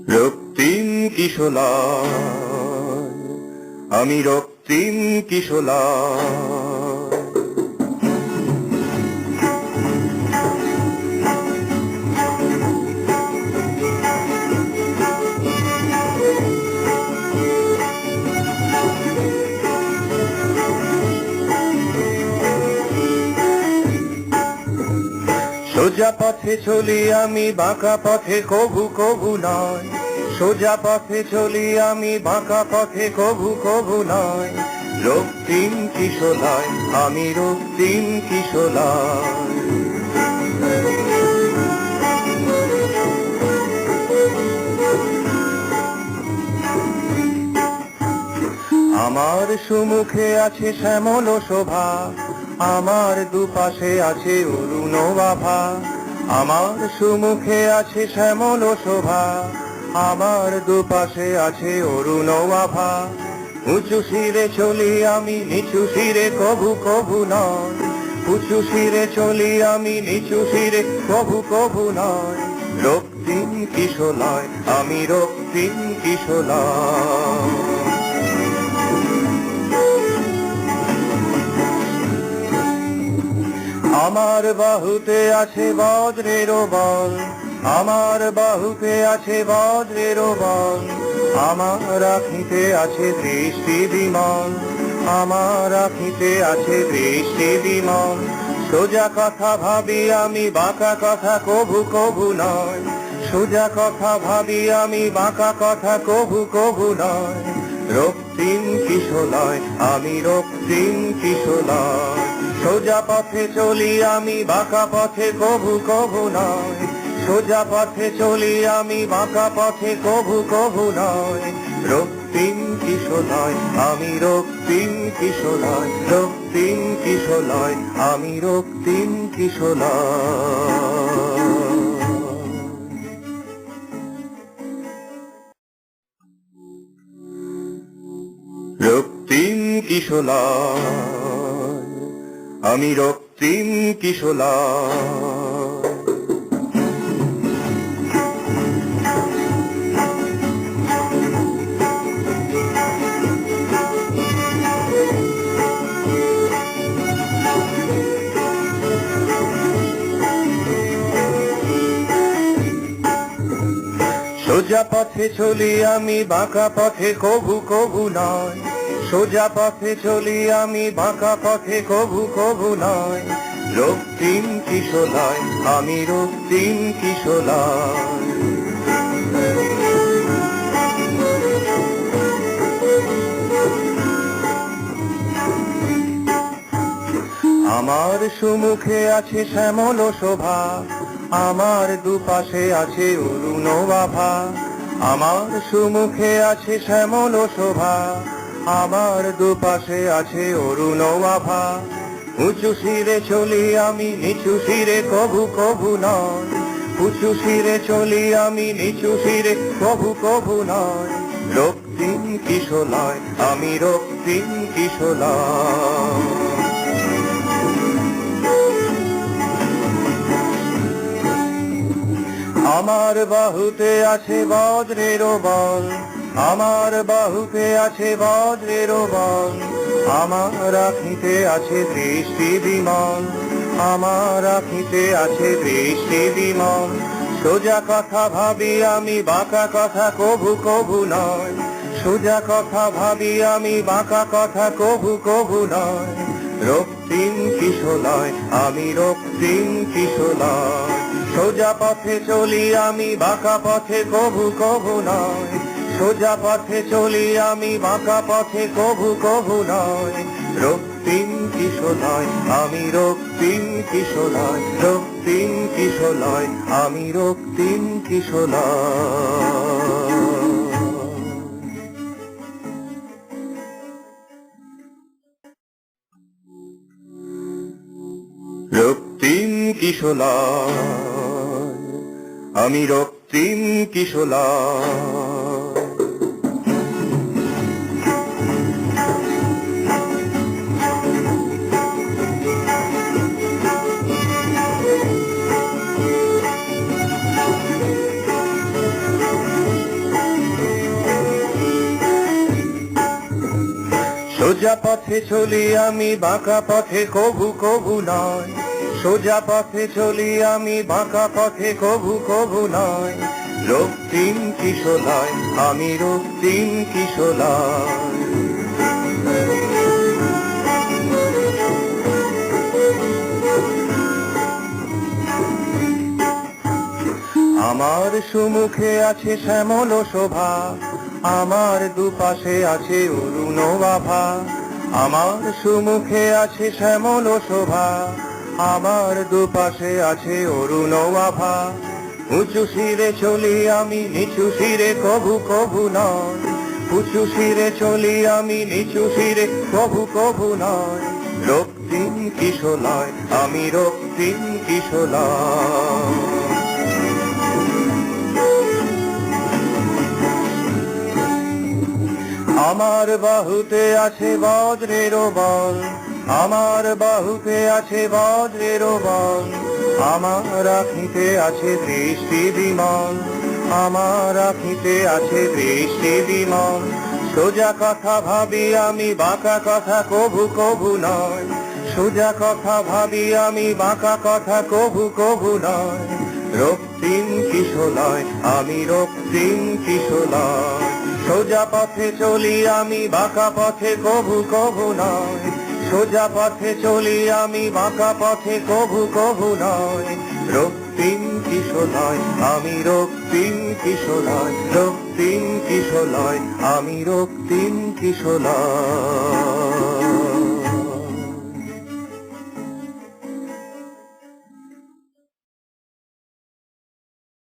রক্তিম কিশোলায়, আমি রক্তিম কিশোলায়। সোজা পথে চলি আমি, বাঁকা পথে কভু কভু নয়। সোজা পথে চলি আমি, বাঁকা পথে কভু কভু নয়। রক্তিম কিশোলায়, আমি রক্তিম কিশোলায়। আমার সুমুখে আছে শ্যামল শোভা, আমার দুপাশে আছে অরুণ আভা। আমার সুমুখে আছে শ্যামল শোভা, আমার দুপাশে আছে অরুণ আভা। উঁচু শিরে চলি আমি, নিচু শিরে কভু কভু নয়। উঁচু শিরে চলি আমি, নিচু শিরে কভু কভু নয়। রক্তিম কিশোলায়, আমি রক্তিম কিশোলায়। আমার বাহুতে আছে বজ্রের বল, আমার বাহুতে আছে বজ্রের বল। আমার আখিতে আছে দৃষ্টি বিমল, আমার আখিতে আছে দৃষ্টি বিমল। সোজা কথা ভাবি আমি, বাঁকা কথা কভু কভু নয়। সোজা কথা ভাবি আমি, বাঁকা কথা কভু কভু নয়। রক্তিম কিশোলায়, আমি রক্তিম কিশোলায়। সোজা পথে চলি আমি, বাঁকা পথে কভু কভু নয়। সোজা পথে চলি আমি, বাঁকা পথে কভু কভু নয়। রক্তিম কিশোলায়, আমি রক্তিম কিশোলায়। রক্তিম কিশোলায়, আমি রক্তিম কিশোলায়। রক্তিম কিশোলায়, আমি রক্তিম কিশোলায়। সোজা পথে চলি আমি, বাঁকা পথে কভু কভু নয়। সোজা পথে চলি আমি, বাঁকা পথে কভু কভু নয়। রক্তিম কিশোলায়, আমি রক্তিম কিশোলায়। আমার সুমুখে আছে শ্যামল শোভা, আমার দুপাশে আছে অরুণ আভা। আমার সুমুখে আছে শ্যামল শোভা, আমার দুপাশে আছে অরুণ আভা। উঁচু শিরে চলি আমি, নিচু শিরে কভু কভু নয়। উঁচু শিরে চলি আমি, নিচু শিরে কভু কভু নয়। রক্তিম কিশোলায়, আমি রক্তিম কিশোলায়। আমার বাহুতে আছে বজ্রের বল, আমার বাহুতে আছে বজ্রের বল। আমার আখিতে আছে দৃষ্টি বিমল, আমার আখিতে আছে দৃষ্টি বিমল। সোজা কথা ভাবি আমি, বাঁকা কথা কভু কভু নয়। সোজা কথা ভাবি আমি, বাঁকা কথা কভু কভু নয়। রক্তিম কিশোলায়, আমি রক্তিম কিশোলায়। সোজা পথে চলি আমি, বাঁকা পথে কভু কভু নয়। সোজা পথে চলি আমি, বাঁকা পথে কভু কভু নয়। রক্তিম কিশোলায়, আমি রক্তিম কিশোলায়। রক্তিম কিশোলায়, আমি রক্তিম কিশোলায়। রক্তিম কিশোলায়, আমি রক্তিম কিশোলায়। সোজা পথে চলি আমি বাঁকা পথে কভু কভু নয়, সোজা পথে চলি আমি বাঁকা পথে কভু কভু নয়, রক্তিম কিশোলয় আমি রক্তিম কিশোলয়। আমার সুমুখে আছে শ্যামল শোভা, আমার দুপাশে আছে অরুণ আভা। আমার সুমুখে আছে শ্যামল শোভা, আমার দুপাশে আছে অরুণ আভা। উঁচু শিরে চলি আমি নিচু শিরে কভু কভু নয়, উঁচু শিরে চলি আমি নিচু শিরে কভু কভু নয়, রক্তিম কিশোলয় আমি রক্তিম কিশোলয়। আমার বাহুতে আছে বজ্রের বল, আমার বাহুতে আছে বজ্রের বল, আমার আঁখিতে আছে দৃষ্টি বিমল, আমার আঁখিতে আছে দৃষ্টি বিমল। সোজা কথা ভাবি আমি বাঁকা কথা কভু কভু নয়, সোজা কথা ভাবি আমি বাঁকা কথা কভু কভু নয়, রক্তিম কিশোলয় আমি রক্তিম কিশোলয়। সোজা পথে চলি আমি বাঁকা পথে কভু কভু নয়, সোজা পথে চলি আমি বাঁকা পথে কভু কভু নয়, রক্তিম কিশোলয় আমি রক্তিম কিশোলয়, রক্তিম কিশোলয় আমি রক্তিম কিশোলয়।